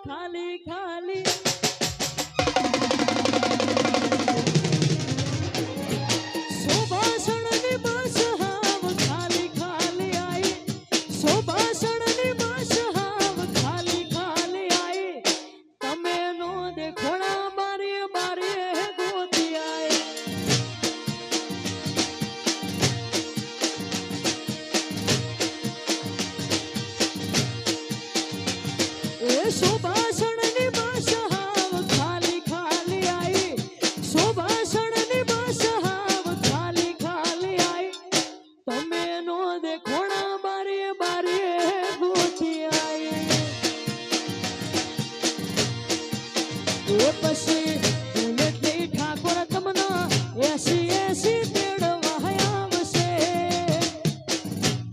ખાલી ખાલી સુભાષણની બસ હાવ ખાલી ખાલી આઈ સુભાષણની બસ હાવ ખાલી ખાલી આઈ તમે નો દેખોણા મારી મારી ગોતી આઈ એ સુભાષણની બસ હાવ ખાલી ખાલી આઈ સુભાષણની બસ હાવ ખાલી ખાલી આઈ તમે નો દેખોણા બારી બારી ગોતી આઈ એ પછી બુલેટની ઠાકોર તમને 80 તેડવા આવશે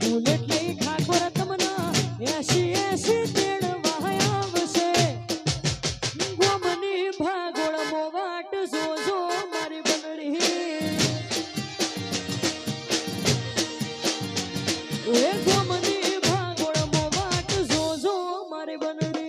બુલેટની ઠાકોર તમને 80 તેડવા આવશે ગોમની ભાગોળ મોવાટ જોજો મારી બનડી એ ગોમની ભાગોળ મોવાટ જોજો મારી બનડી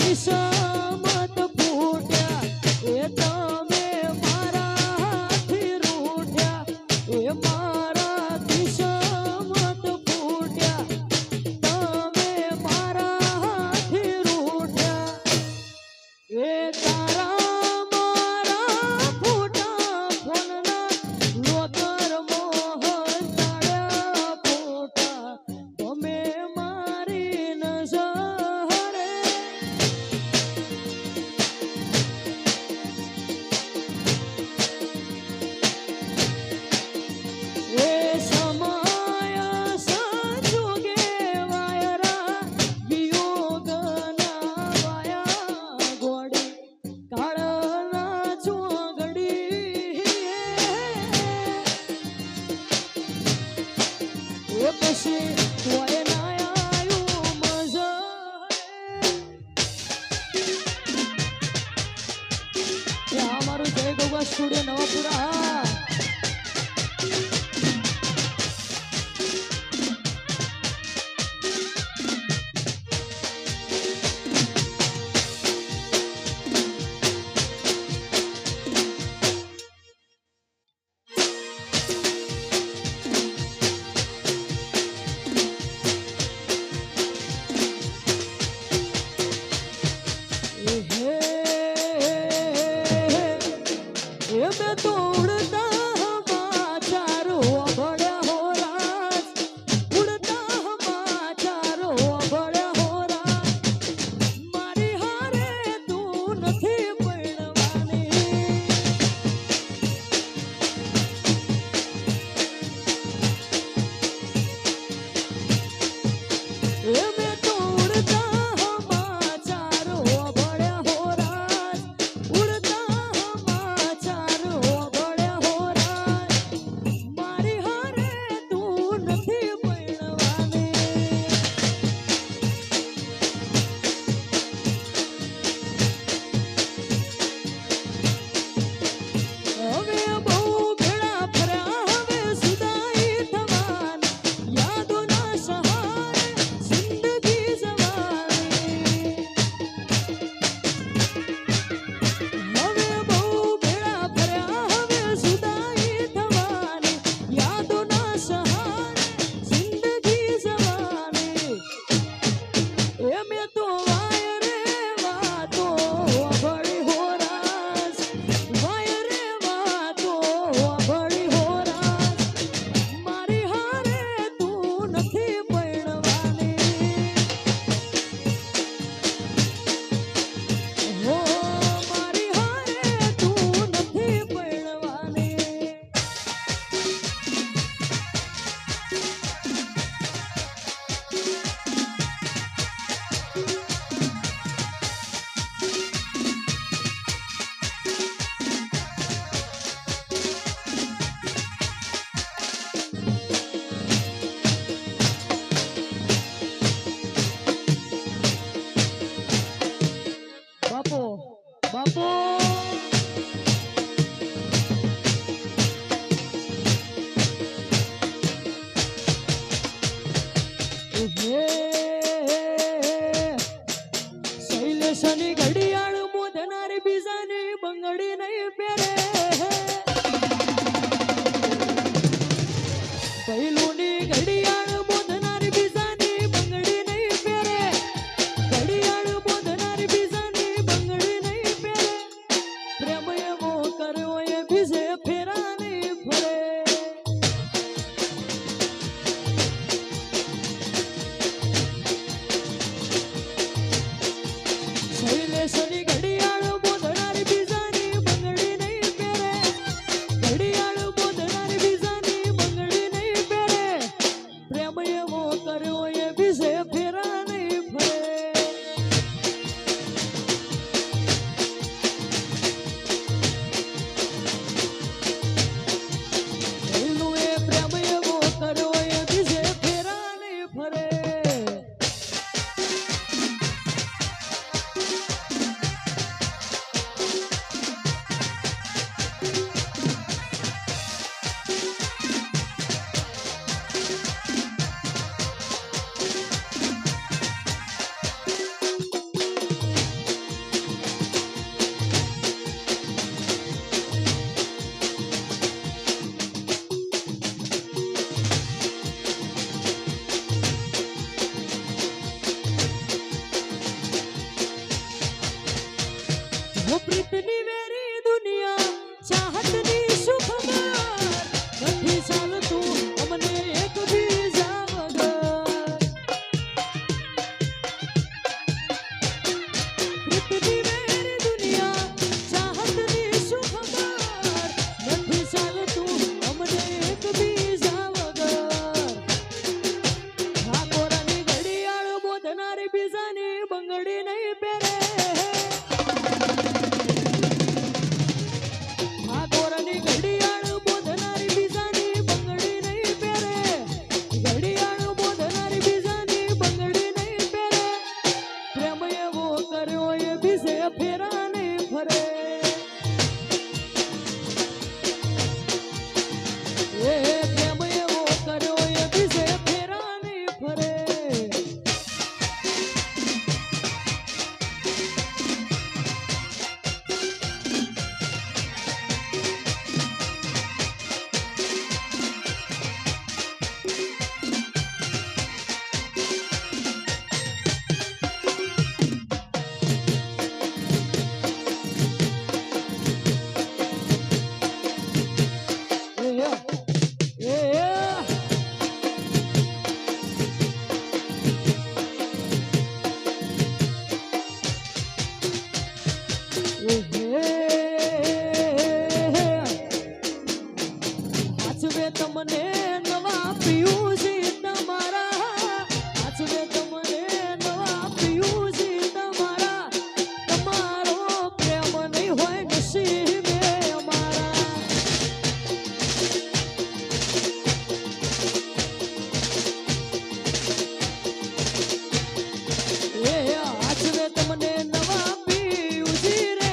કિસ્મત ફૂટ્યા એ તમે મારા હાથી રૂઠ્યા એ મારા કિસ્મત ફૂટ્યા તમે મારા હાથી રૂઠ્યા એ તારા મારા ફૂટા ફોનના લોકર મોહન તાળ્યા ફૂટા તમે મારી નજર સ્ટુડિયો નવાપુરા मैं तोड़ता हमाचारो बड़ा हो राज उड़ता हमाचारो बड़ा हो राज मारी हारे तू નથી પરણવાની એ मैं तोड़ता हमाचारो बड़ा બાપો શૈલેષની ઘડિયાળ મોધનારી બીજાની બંગડી નહીં પહેરે પહેલુંની ઘડિયાળ મોધનારી બીજાની બંગડી નહીં પહેરે ઘડિયાળ મોધનારી બીજાની બંગડી નહીં પહેરે પ્રેમ એવો કર્યો એ બીજે ફેરા નહીં ફરે શૈલેષની ઘડિયાળ મોધનારી બીજાની બંગડી નહીં પહેરે ઘડિયાળ મોધનારી બીજાની બંગડી નહીં પહેરે પ્રેમ એવો કર્યો એ બીજે ફેરા નહીં ફરે પહેલું એ પ્રેમ એવો કર્યો એ બીજે ફેરા નહીં ફરે वो प्रीतनी मेरी दुनिया चाहतनी सुख मार कभी साल तू हमने एक बीजा वगर प्रीतनी मेरी दुनिया चाहतनी सुख मार कभी साल तू हमने एक बीजा वगर ઠાકોરની ઘડિયાળ મોધનારી બીજાની બંગડી નહીં પહેરે ઠાકોરની ઘડિયાળ મોધનારી બીજાની બંગડી નહીં પહેરે ઘડિયાળ મોધનારી બીજાની બંગડી નહીં પહેરે પ્રેમ એવો કર્યો એ બીજે ફેરા નહીં ફરે એ પ્રેમ એવો કર્યો એ બીજે ફેરા નહીં ફરે હાચવે તમને નવા પિયુષી તમારા હાચવે તમને નવા પિયુષી તમારા તમારો પ્રેમ નહીં હોય નસીબે અમારા એ હાચવે તમને નવા પિયુષી રે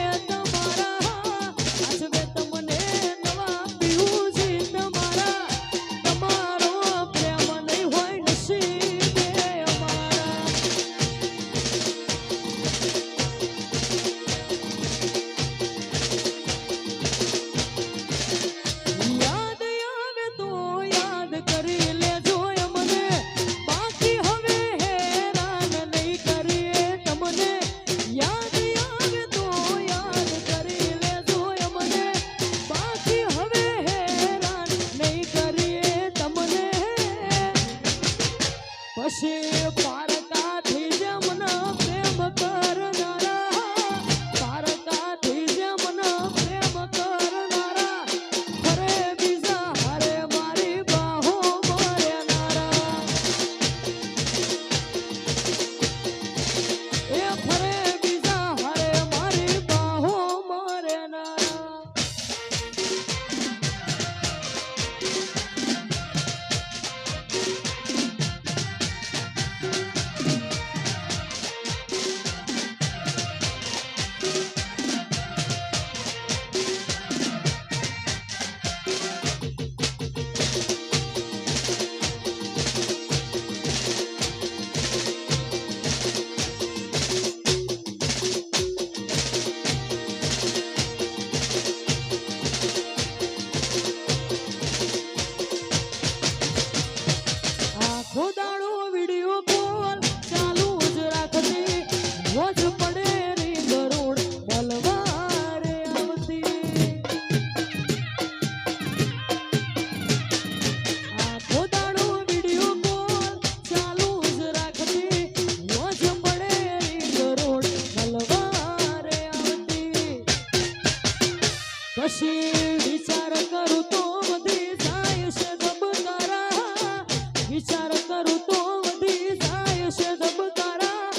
પછી વિચાર કરું તો વધી જાય છે ધબકારા વિચાર કરું તો વધી જાય છે ધબકારા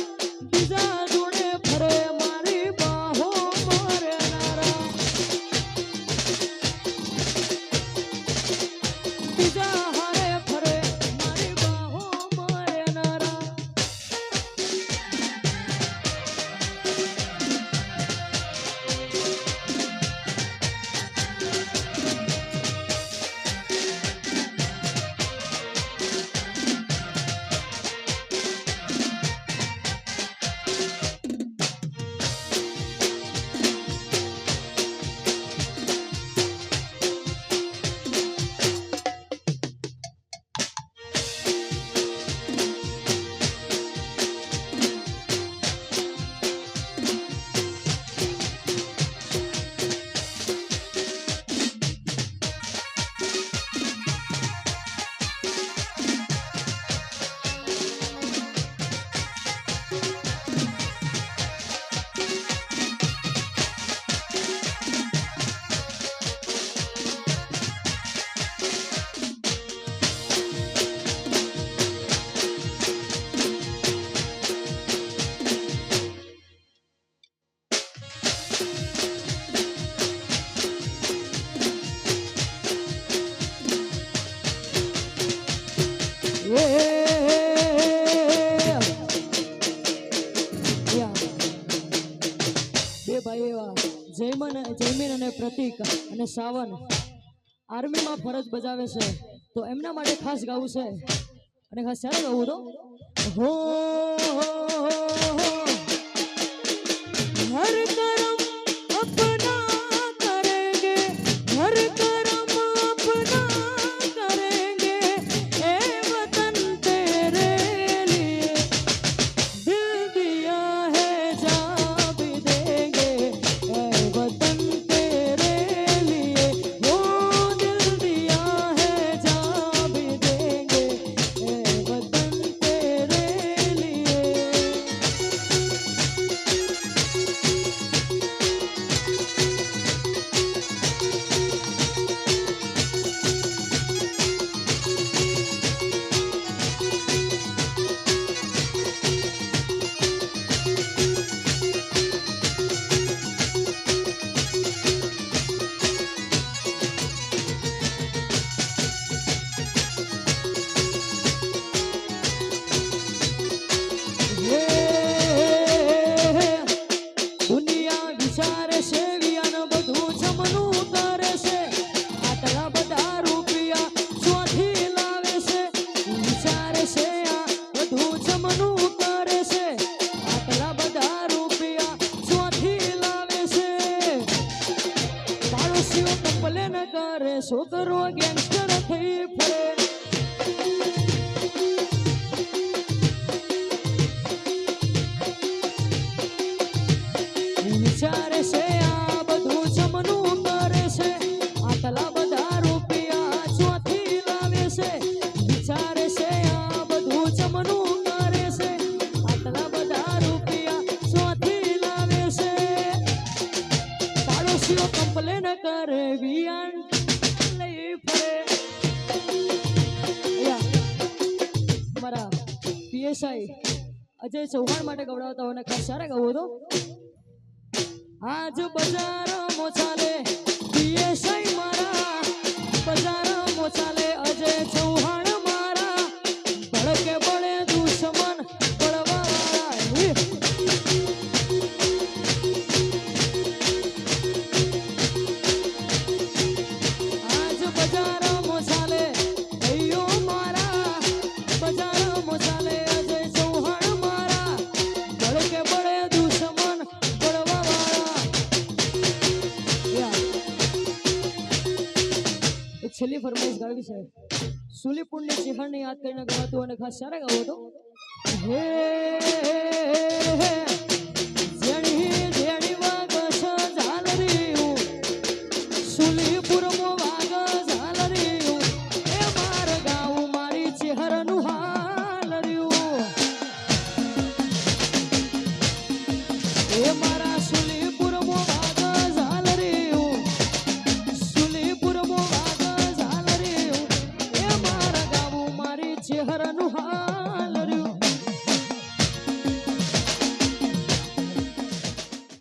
બીજા જોડે ફરે મારી બાહો મરનારા બીજા હારે ફરે મારી બાહો મરનારા બે ભાઈ એવા જયમીન અને પ્રતીક અને સાવન આર્મીમાં ફરજ બજાવે છે તો એમના માટે ખાસ ગાવું છે અને ખાસ ક્યારે ગાવું તો હો હર કરમ અપના કરેંગે હર करम अपना करेंगे ए वतन तेरे लिए दिल दिया है जा भी देंगे ए वतन तेरे लिए वो दिल दिया है जा भी देंगे ए वतन तेरे लिए દુનિયા વિચારે છે વિયાન બધું જમનું કરે છે આટલા બધા રૂપિયા ચોથી લાવે છે વિચારે છે આ બધું જમનું કરે છે આટલા બધા રૂપિયા ચોથી લાવે છે પાડોશીઓ કમ્પ્લેન કરે છોકરો ગેંગસ્ટર થઈ ફરે વિચારે છે આ બધું જમનું કરે છે આટલા બધા રૂપિયા ચોથી લાવે છે વિચારે છે આ બધું જમનું કરે છે આટલા બધા રૂપિયા ચોથી લાવે છે પાડોશીઓ કમ્પ્લેન કરે વિયાન લઈ ફરે મારા પીએસઆઈ અજય ચૌહાણ માટે ગવડાવતા હોય ને ખાસ સારા ગાવું તો આજ બજારમાં ચાલે પીએસઆઈ મારા બજારમાં ચાલે અજય ચૌહાણ મારા ભડકે બળે દુશ્મન બળવા વાળા આજ બજારમાં ચાલે ભાઈઓ મારા બજારમાં ચાલે અજય ચૌહાણ મારા ભડકે બળે દુશ્મન બળવા છેલ્લી ફરમાઈશ ગાવી છે સુલીપુરની ચિહણને યાદ કરીને ગવાતું અને ખાસ સારા ગાવો તો